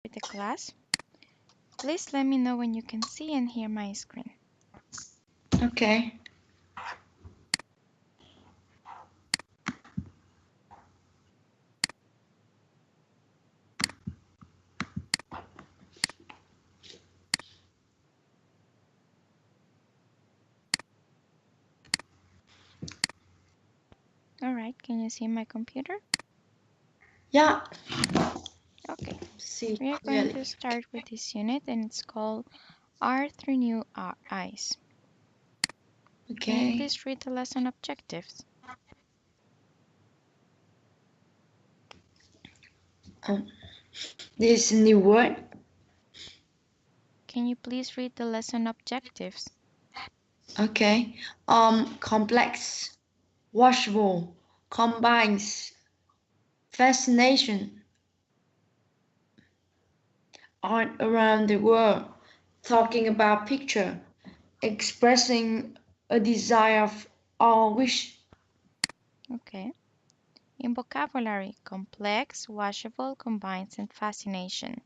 with the class. Please let me know when you can see and hear my screen. Okay. All right, can you see my computer? Yeah. Okay, See we are going clearly. to start with this unit and it's called Our Three New Eyes. Can you Okay. please read the lesson objectives? This is a new word. Can you please read the lesson objectives? Okay. Complex, washable, combines, fascination, art around the world, talking about picture, expressing a desire or wish. Okay. In vocabulary, complex, washable, combines, and fascination.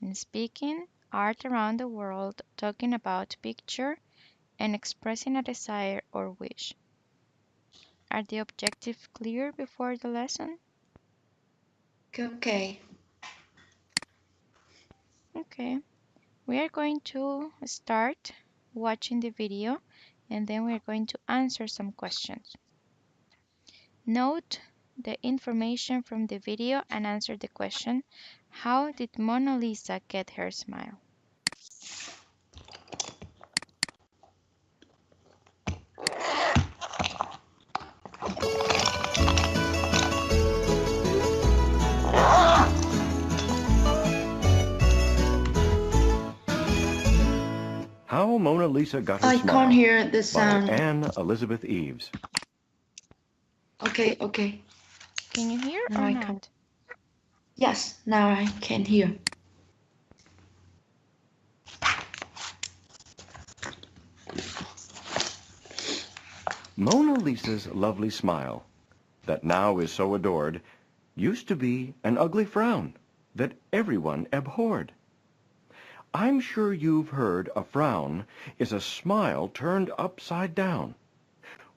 In speaking, art around the world, talking about picture, and expressing a desire or wish. Are the objectives clear before the lesson? Okay. Okay. We are going to start watching the video and then we are going to answer some questions. Note the information from the video and answer the question, how did Mona Lisa get her smile? How Mona Lisa Got Her I Smile can't hear the by sound. Anne Elizabeth Eves. Okay, okay. Can you hear Now or I can. not? Yes, now I can hear. Mona Lisa's lovely smile, that now is so adored, used to be an ugly frown that everyone abhorred. I'm sure you've heard a frown is a smile turned upside down.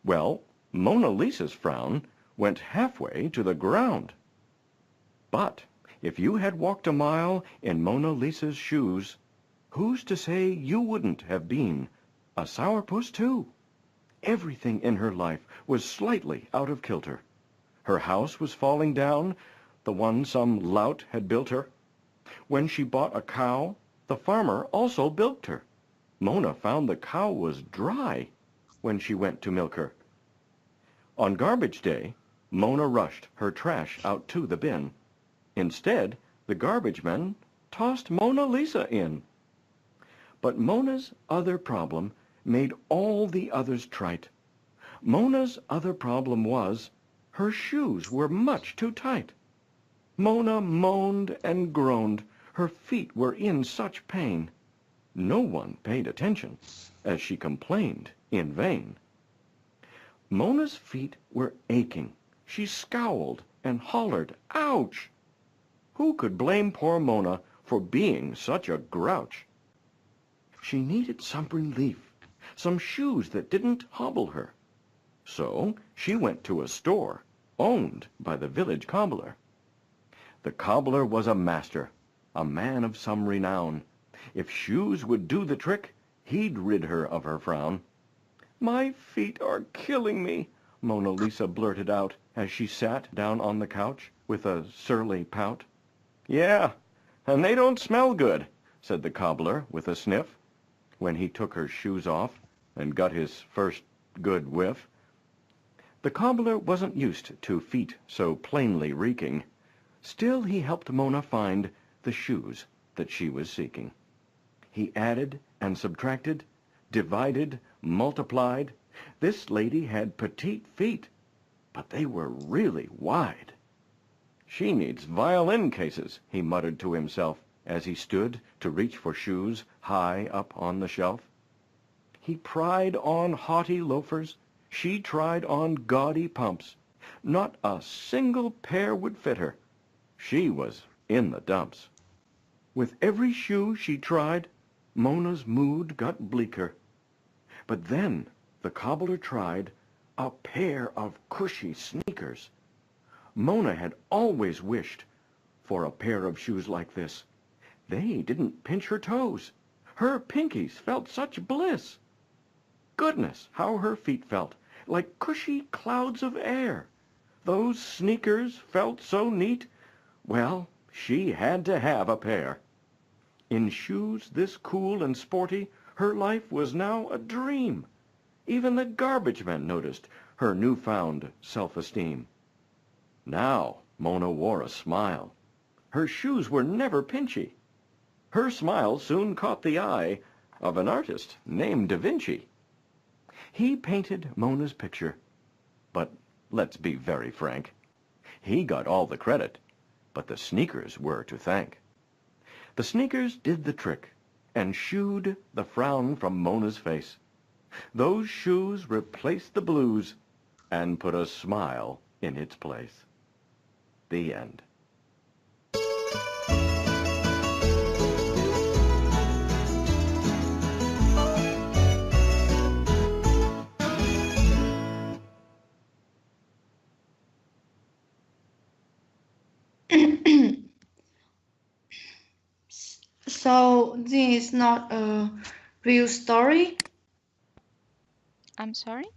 Well, Mona Lisa's frown went halfway to the ground. But if you had walked a mile in Mona Lisa's shoes, who's to say you wouldn't have been a sourpuss too? Everything in her life was slightly out of kilter. Her house was falling down, the one some lout had built her. When she bought a cow, the farmer also bilked her. Mona found the cow was dry when she went to milk her. On garbage day, Mona rushed her trash out to the bin. Instead, the garbage men tossed Mona Lisa in. But Mona's other problem made all the others trite. Mona's other problem was her shoes were much too tight. Mona moaned and groaned. Her feet were in such pain. No one paid attention as she complained in vain. Mona's feet were aching. She scowled and hollered, "Ouch!" Who could blame poor Mona for being such a grouch? She needed some relief, some shoes that didn't hobble her. So she went to a store owned by the village cobbler. The cobbler was a master, a man of some renown. If shoes would do the trick, he'd rid her of her frown. "My feet are killing me," Mona Lisa blurted out as she sat down on the couch with a surly pout. "Yeah, and they don't smell good," said the cobbler with a sniff, when he took her shoes off and got his first good whiff. The cobbler wasn't used to feet so plainly reeking. Still he helped Mona find the shoes that she was seeking. He added and subtracted, divided, multiplied. This lady had petite feet, but they were really wide. "She needs violin cases," he muttered to himself as he stood to reach for shoes high up on the shelf. He pried on haughty loafers. She tried on gaudy pumps. Not a single pair would fit her. She was in the dumps. With every shoe she tried, Mona's mood got bleaker. But then the cobbler tried a pair of cushy sneakers. Mona had always wished for a pair of shoes like this. They didn't pinch her toes. Her pinkies felt such bliss. Goodness, how her feet felt, like cushy clouds of air. Those sneakers felt so neat. Well, she had to have a pair. In shoes this cool and sporty, her life was now a dream. Even the garbage men noticed her newfound self-esteem. Now Mona wore a smile. Her shoes were never pinchy. Her smile soon caught the eye of an artist named Da Vinci. He painted Mona's picture, but let's be very frank. He got all the credit, but the sneakers were to thank. The sneakers did the trick and shooed the frown from Mona's face. Those shoes replaced the blues and put a smile in its place. The end. So this is not a real story? I'm sorry?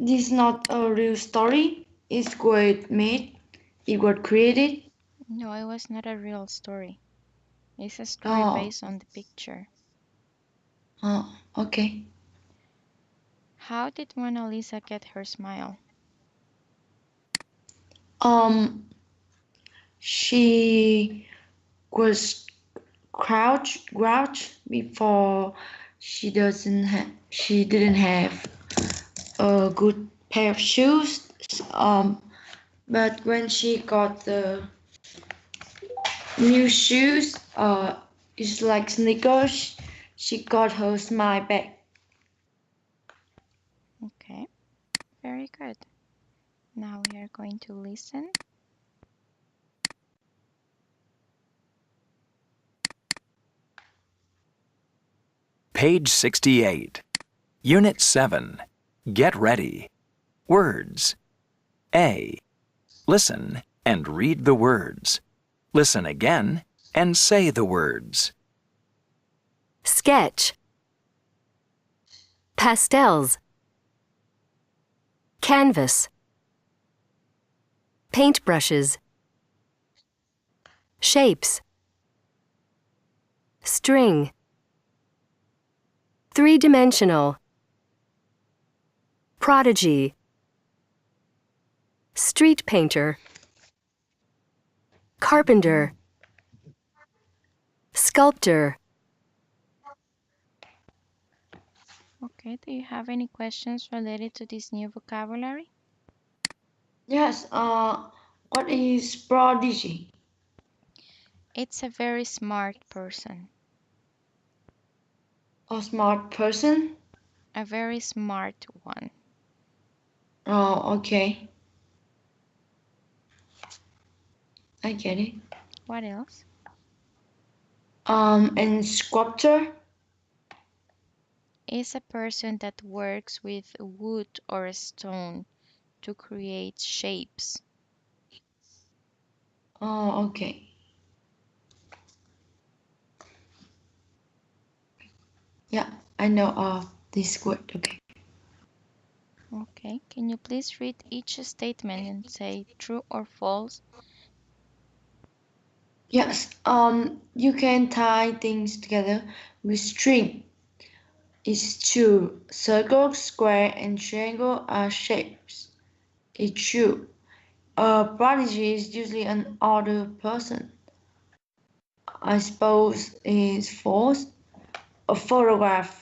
This is not a real story? It's what made? It was created? No, it was not a real story. It's a story Oh, based on the picture. oh, okay. How did Mona Lisa get her smile? She was crouched before she didn't have a good pair of shoes. But when she got the new shoes, it's like sneakers, she got her smile back. Okay, very good. Now we are going to listen. Page 68. Unit 7. Get ready. Words. A. Listen and read the words. Listen again and say the words. Sketch. Pastels. Canvas. Paintbrushes. Shapes. String. Three-dimensional. Prodigy. Street painter. Carpenter. Sculptor. Okay, do you have any questions related to this new vocabulary? Yes, what is prodigy? It's a very smart person. A smart person? A very smart one. Oh, okay. I get it. What else? And sculptor? Is a person that works with wood or stone to create shapes. Oh, okay. Yeah, I know of this word. Okay. Okay, can you please read each statement and say true or false? Yes, you can tie things together with string. It's true. Circle, square, and triangle are shapes. It's true. A prodigy is usually an older person. I suppose is false. A photograph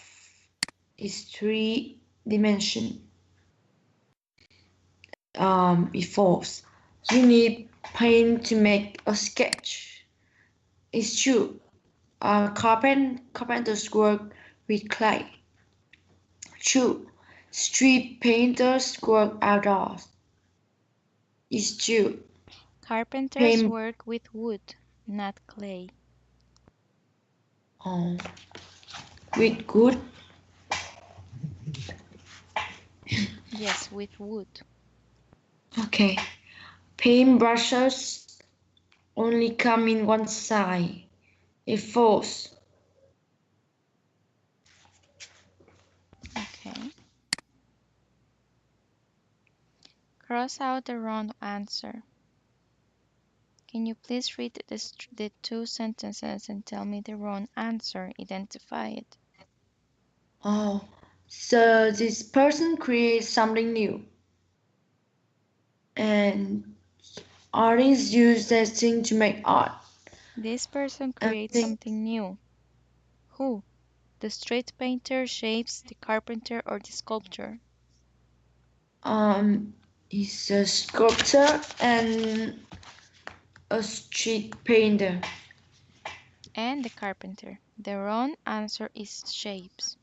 is three dimension. Is false. You need paint to make a sketch. It's true. Carpenters work with clay. True. Street painters work outdoors. It's true. Carpenters Paint. work with wood. not clay. Oh, with good. Yes, with wood. Okay. Paintbrushes only come in one side. It falls. Okay. Cross out the wrong answer. Can you please read the two sentences and tell me the wrong answer? Identify it. Oh, so this person creates something new. And artists use that thing to make art. This person I creates think something new. Who? The street painter, shapes, the carpenter, or the sculptor? he's a sculptor and a street painter. And the carpenter. The wrong answer is shapes.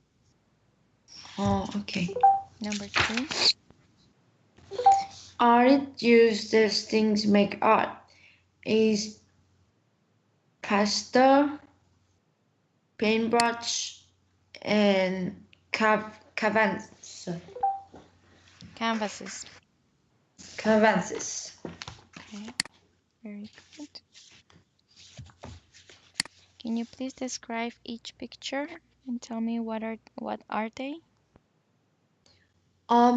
Oh, okay. Number 2. Artists use these things to make art. Is pastel, paintbrush, and canvas. Canvases. Canvases. Okay, very good. Can you please describe each picture and tell me what are they?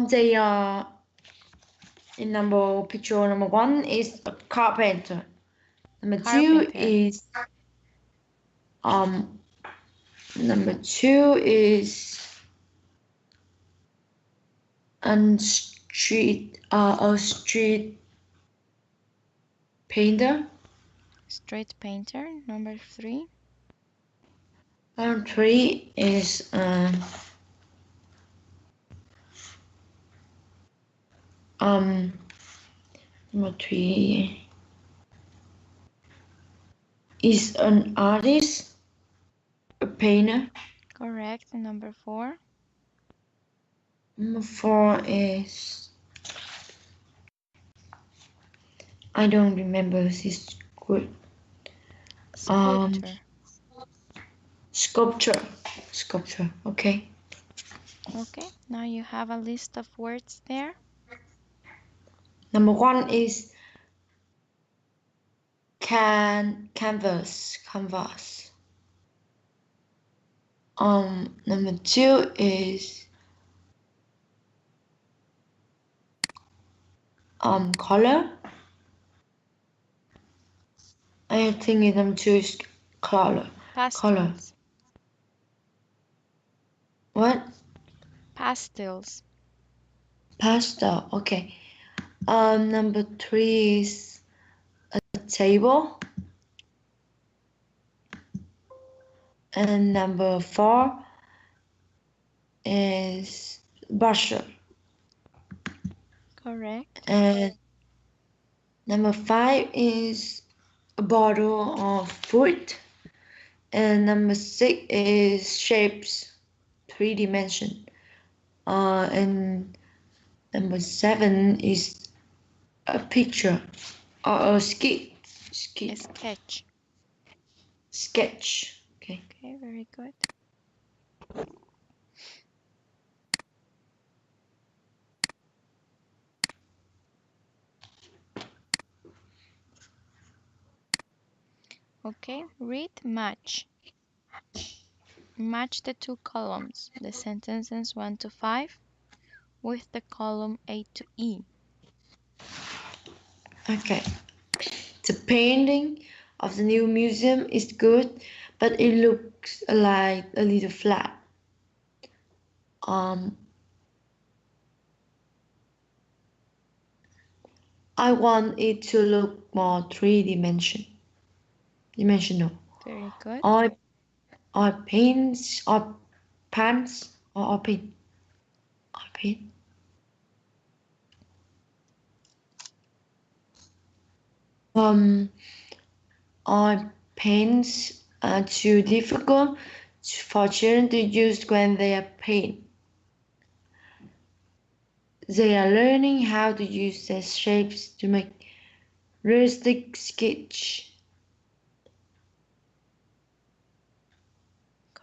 They are in picture number 1 is a carpenter. Number 2 Carpenter. is um number 2 is a street painter. Street painter. Number 3. And 3 is number 3 is an artist, a painter. Correct. And number 4. Number 4 is I don't remember this good. Sculptor. Sculpture. Okay. Okay, now you have a list of words there. Number 1 is canvas. Number 2 is color. I think number 2 is color. Pastels. What? Pastels. Pastel. Okay. Number 3 is a table. And number 4 is brusher. Correct. And number 5 is a bottle of fruit. And number 6 is shapes, 3 dimension. And number 7 is a picture or a A sketch. sketch. Okay. Okay, very good. Okay, read match. Match the two columns, the sentences 1 to 5, with the column A to E. Okay. The painting of the new museum is good, but it looks like a little flat. I want it to look more dimensional. Very good. Or paints or pants or paint. Or paint. Or paints are too difficult for children to use when they are paint. They are learning how to use their shapes to make realistic sketch.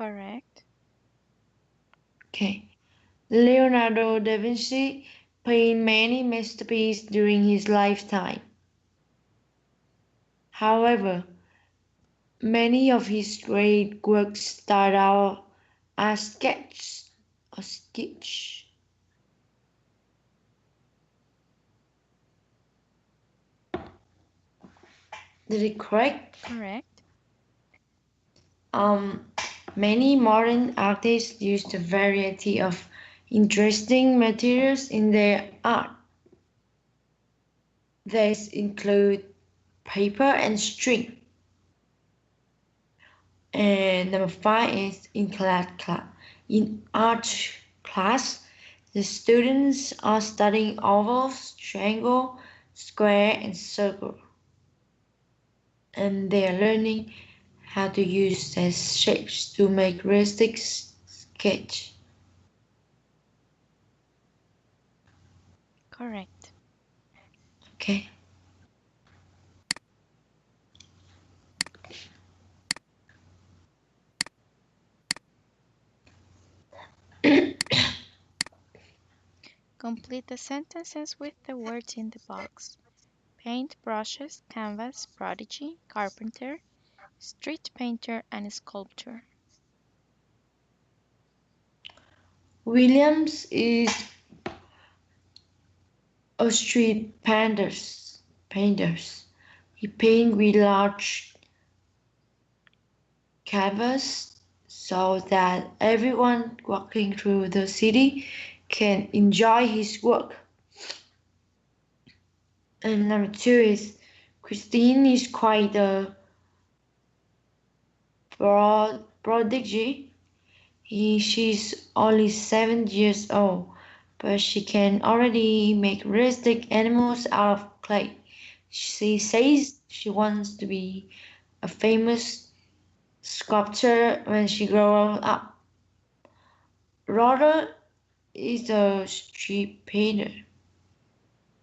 Correct. Okay. Leonardo da Vinci painted many masterpieces during his lifetime. However, many of his great works start out as sketches or sketch. Did it correct? Correct. Many modern artists use a variety of interesting materials in their art. These include paper and string. And number 5 is in art class, the students are studying ovals, triangle, square, and circle. And they are learning how to use these shapes to make realistic sketch. Correct. Okay. Complete the sentences with the words in the box. Paint, brushes, canvas, prodigy, carpenter, street painter, and sculptor. Williams is a street painters. He paints with large canvas so that everyone walking through the city can enjoy his work. And number 2 is Christine is quite a prodigy. She's only 7 years old, but she can already make realistic animals out of clay. She says she wants to be a famous sculptor when she grows up. Roger is a street painter.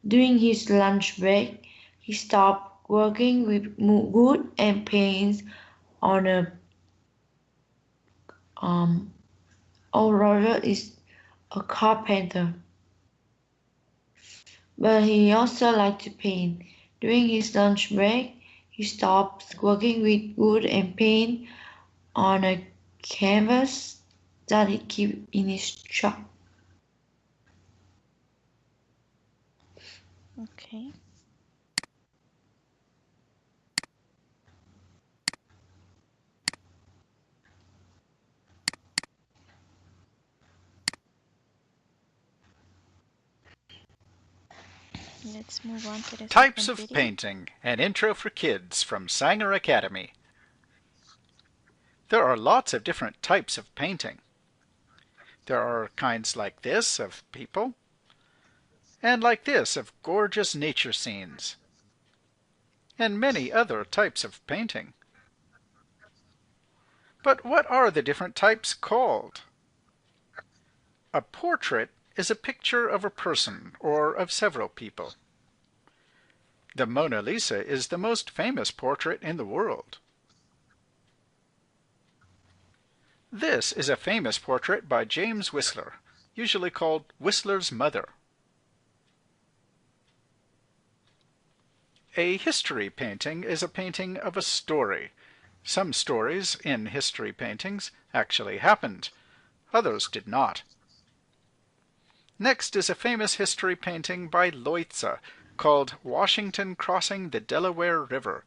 During his lunch break, he stopped working with wood and paints on a Roger is a carpenter, but he also liked to paint. During his lunch break, he stopped working with wood and paint on a canvas that he kept in his shop. Okay. Let's move on to the Types second of video. Painting, an intro for kids from Sanger Academy. There are lots of different types of painting. There are kinds like this of people, and like this of gorgeous nature scenes, and many other types of painting. But what are the different types called? A portrait is a picture of a person or of several people. The Mona Lisa is the most famous portrait in the world. This is a famous portrait by James Whistler, usually called Whistler's Mother. A history painting is a painting of a story. Some stories in history paintings actually happened. Others did not. Next is a famous history painting by Loitza called Washington Crossing the Delaware River.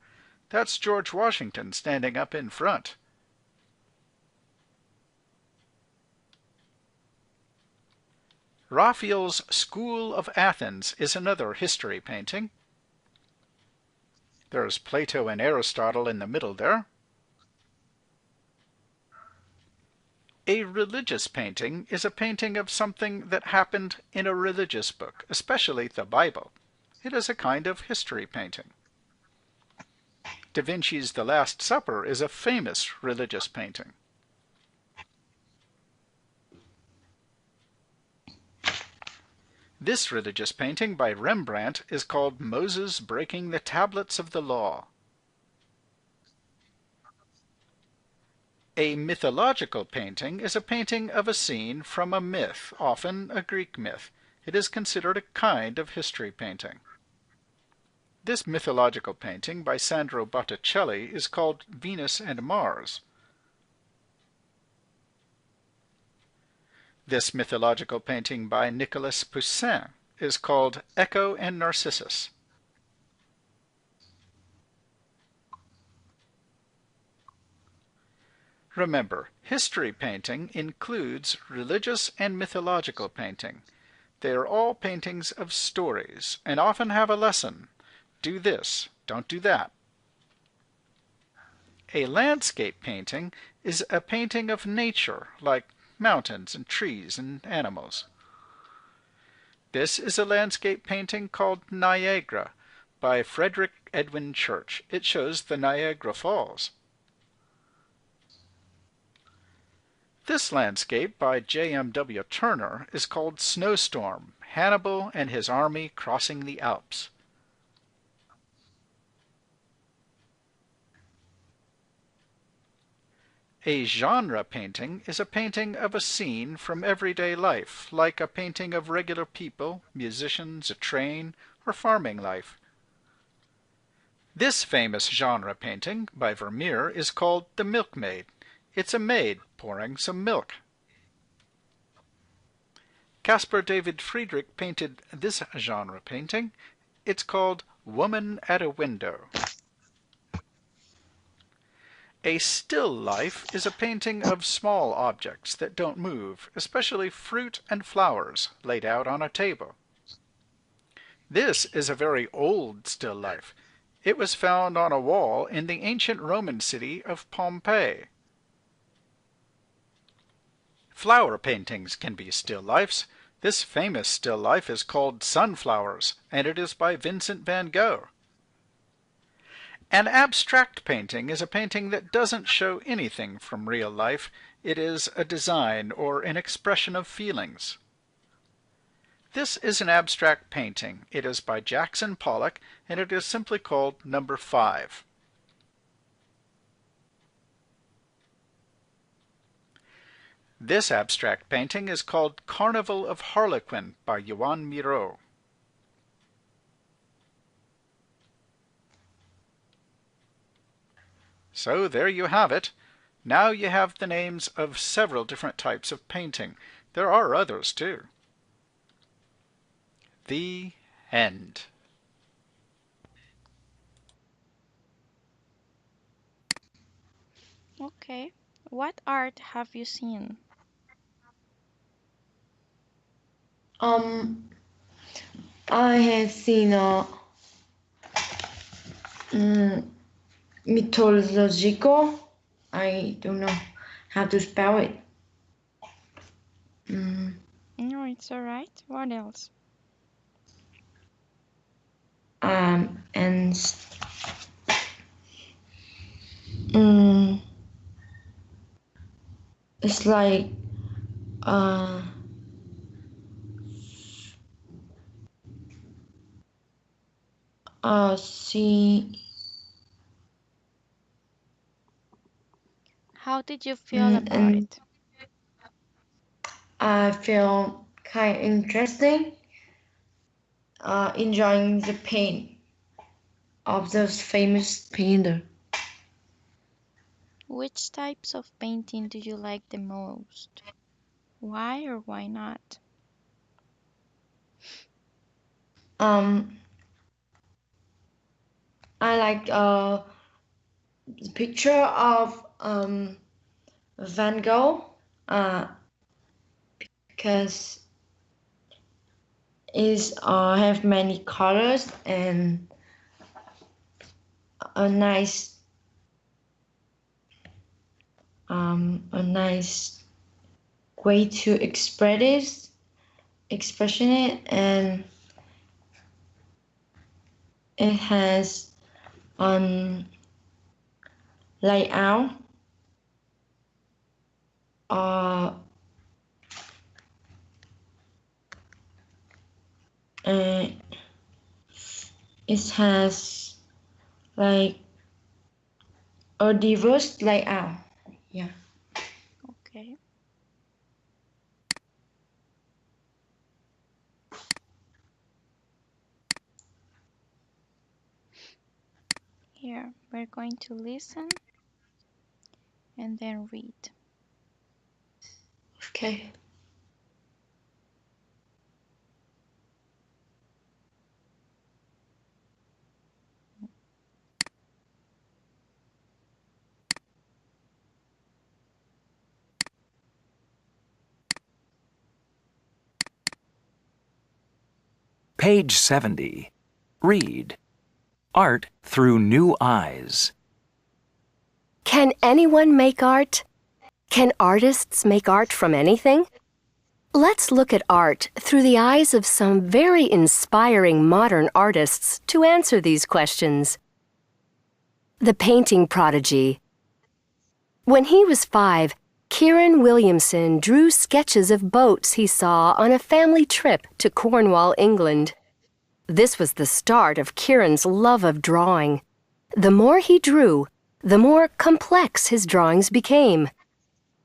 That's George Washington standing up in front. Raphael's School of Athens is another history painting. There's Plato and Aristotle in the middle there. A religious painting is a painting of something that happened in a religious book, especially the Bible. It is a kind of history painting. Da Vinci's The Last Supper is a famous religious painting. This religious painting by Rembrandt is called Moses Breaking the Tablets of the Law. A mythological painting is a painting of a scene from a myth, often a Greek myth. It is considered a kind of history painting. This mythological painting by Sandro Botticelli is called Venus and Mars. This mythological painting by Nicolas Poussin is called Echo and Narcissus. Remember, history painting includes religious and mythological painting. They are all paintings of stories and often have a lesson. Do this, don't do that. A landscape painting is a painting of nature, like mountains and trees and animals. This is a landscape painting called Niagara by Frederick Edwin Church. It shows the Niagara Falls. This landscape by J.M.W. Turner is called Snowstorm, Hannibal and his army crossing the Alps. A genre painting is a painting of a scene from everyday life, like a painting of regular people, musicians, a train, or farming life. This famous genre painting by Vermeer is called The Milkmaid. It's a maid pouring some milk. Caspar David Friedrich painted this genre painting. It's called Woman at a Window. A still life is a painting of small objects that don't move, especially fruit and flowers laid out on a table. This is a very old still life. It was found on a wall in the ancient Roman city of Pompeii. Flower paintings can be still lifes. This famous still life is called Sunflowers, and it is by Vincent van Gogh. An abstract painting is a painting that doesn't show anything from real life. It is a design or an expression of feelings. This is an abstract painting. It is by Jackson Pollock, and it is simply called Number 5. This abstract painting is called Carnival of Harlequin by Joan Miró. So there you have it. Now you have the names of several different types of painting. There are others too. The end. Okay. What art have you seen? I have seen a mythological. I don't know how to spell it. No, it's all right. What else? And it's like see, How did you feel about and it? I feel kind of interesting, enjoying the paint of those famous painter. Which types of painting do you like the most? Why or why not? I like the picture of Van Gogh because it have many colors and a nice way to expression it, and it has layout and it has like a diverse layout. Yeah. Okay. Here, we're going to listen and then read. Okay. Page 70. Read. Art through new eyes. Can anyone make art? Can artists make art from anything? Let's look at art through the eyes of some very inspiring modern artists to answer these questions. The painting prodigy. When he was 5, Kieran Williamson drew sketches of boats he saw on a family trip to Cornwall, England. This was the start of Kieran's love of drawing. The more he drew, the more complex his drawings became.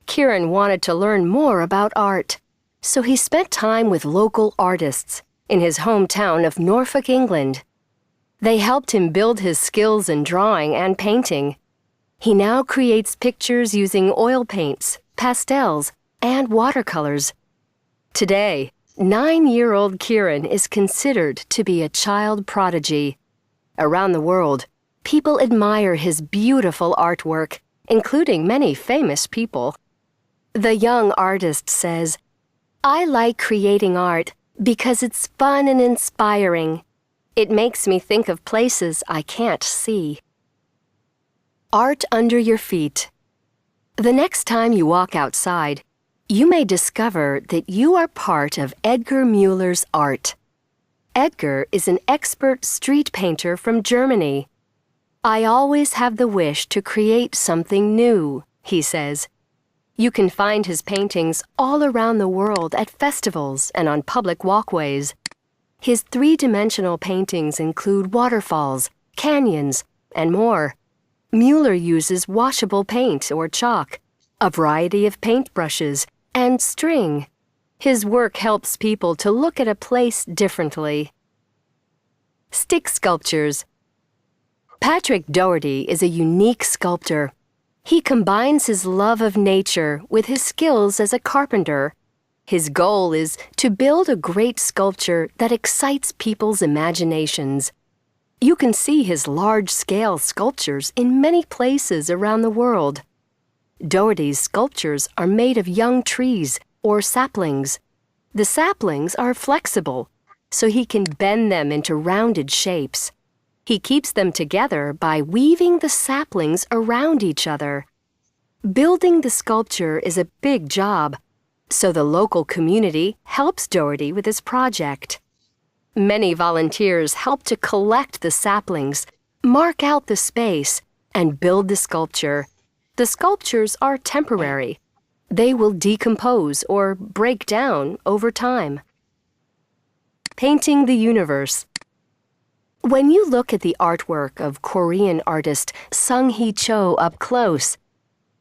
Kieran wanted to learn more about art, so he spent time with local artists in his hometown of Norfolk, England. They helped him build his skills in drawing and painting. He now creates pictures using oil paints, pastels, and watercolors. Today, 9-year-old Kieran is considered to be a child prodigy. Around the world, people admire his beautiful artwork, including many famous people. The young artist says, "I like creating art because it's fun and inspiring. It makes me think of places I can't see." Art under your feet. The next time you walk outside, you may discover that you are part of Edgar Müller's art. Edgar is an expert street painter from Germany. "I always have the wish to create something new," he says. You can find his paintings all around the world at festivals and on public walkways. His three-dimensional paintings include waterfalls, canyons, and more. Müller uses washable paint or chalk, a variety of paintbrushes, and string. His work helps people to look at a place differently. Stick sculptures. Patrick Doherty is a unique sculptor. He combines his love of nature with his skills as a carpenter. His goal is to build a great sculpture that excites people's imaginations. You can see his large-scale sculptures in many places around the world. Doherty's sculptures are made of young trees or saplings. The saplings are flexible, so he can bend them into rounded shapes. He keeps them together by weaving the saplings around each other. Building the sculpture is a big job, so the local community helps Doherty with his project. Many volunteers help to collect the saplings, mark out the space, and build the sculpture. The sculptures are temporary. They will decompose or break down over time. Painting the universe. When you look at the artwork of Korean artist Sung-hee Cho up close,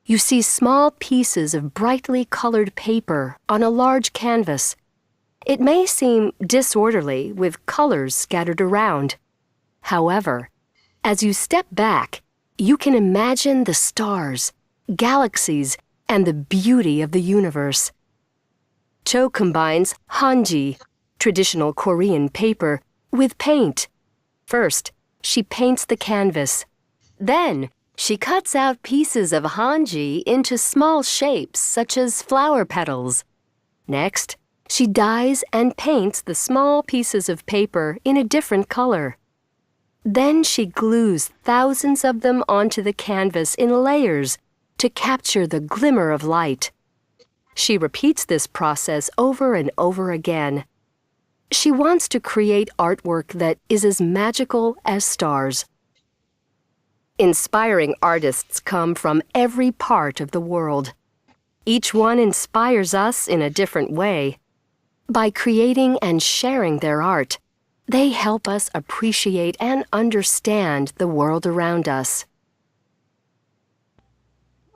you see small pieces of brightly colored paper on a large canvas. It may seem disorderly with colors scattered around. However, as you step back, you can imagine the stars, galaxies, and the beauty of the universe. Cho combines hanji, traditional Korean paper, with paint. First, she paints the canvas. Then, she cuts out pieces of hanji into small shapes such as flower petals. Next, she dyes and paints the small pieces of paper in a different color. Then she glues thousands of them onto the canvas in layers to capture the glimmer of light. She repeats this process over and over again. She wants to create artwork that is as magical as stars. Inspiring artists come from every part of the world. Each one inspires us in a different way. By creating and sharing their art, they help us appreciate and understand the world around us.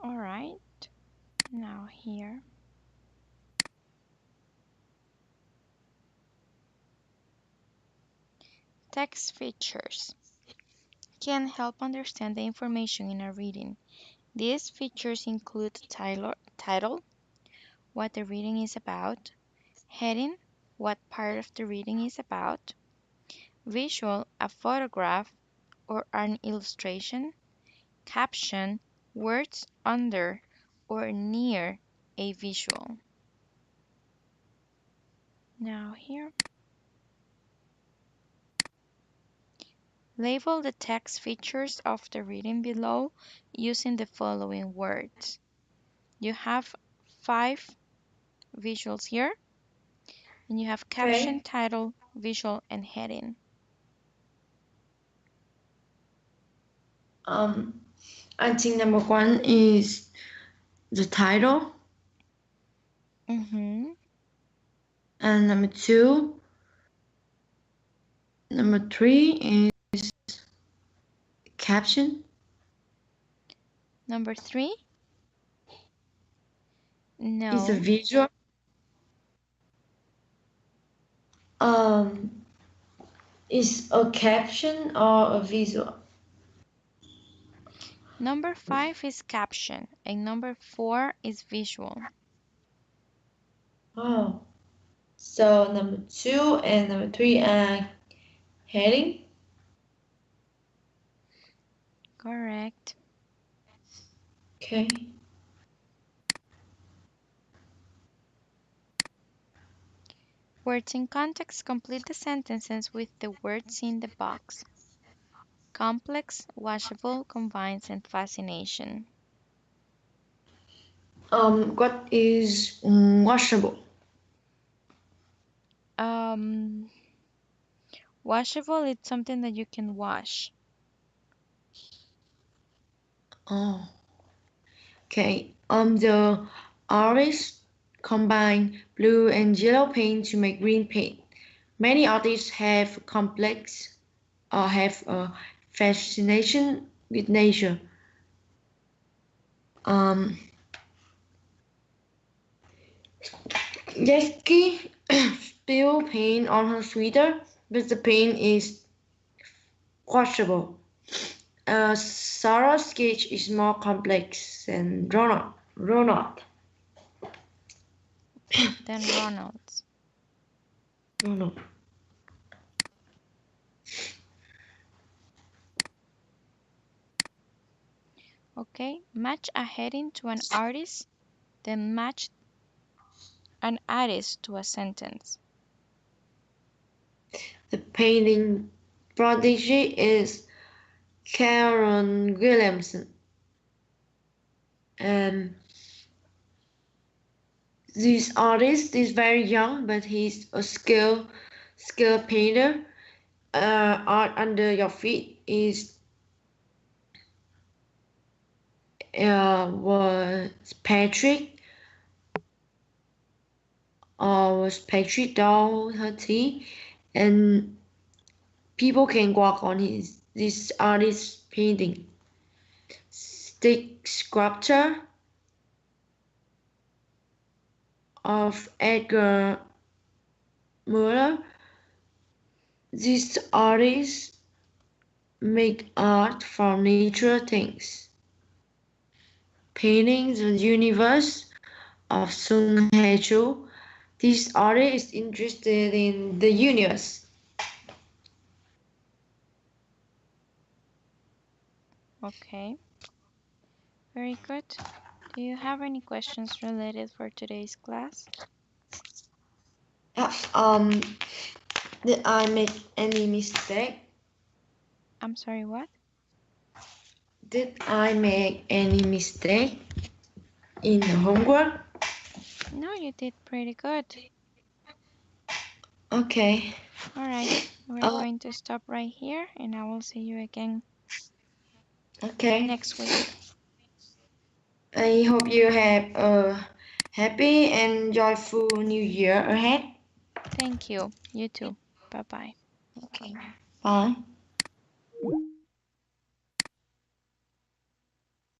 All right. Now here. Text features can help understand the information in a reading. These features include title, what the reading is about, heading, what part of the reading is about, visual, a photograph or an illustration, caption, words under or near a visual. Now here. Label the text features of the reading below using the following words. You have 5 visuals here, and you have caption, Okay. title, visual, and heading. I think number 1 is the title, Mm-hmm. and number 2, number 3 is caption. Number 3? Is a No. visual. Um, is a caption or a visual? Number 5 is caption, and number 4 is visual. Oh, so number 2 and number 3 are heading. Correct. Okay. Words in context complete the sentences with the words in the box. Complex, washable, combines, and fascination. What is washable? Um, Washable is something that you can wash. Oh, okay. The artist combine blue and yellow paint to make green paint. Many artists have complex or have a fascination with nature. Um, Jackie spilled paint on her sweater, but the paint is washable. Sarah's sketch is more complex than Ronald. Then Ronald's. Ronald. Okay, match a heading to an artist, then match an artist to a sentence. The painting prodigy is Karen Williamson. And this artist is very young, but he's a skilled painter. Art under your feet is was Patrick Doherty, and people can walk on this artist's painting. Stick sculpture of Edgar Muller. These artists make art from nature things. Painting the universe of Sung Hae Cho. This artist is interested in the universe. Okay, very good. Do you have any questions related for today's class? Um, did I make any mistake? I'm sorry, what? Did I make any mistake in the homework? No, you did pretty good. Okay. All right, we're going to stop right here, and I will see you again Okay. next week. I hope you have a happy and joyful new year ahead. Thank you. You too. Bye-bye. Okay. Bye.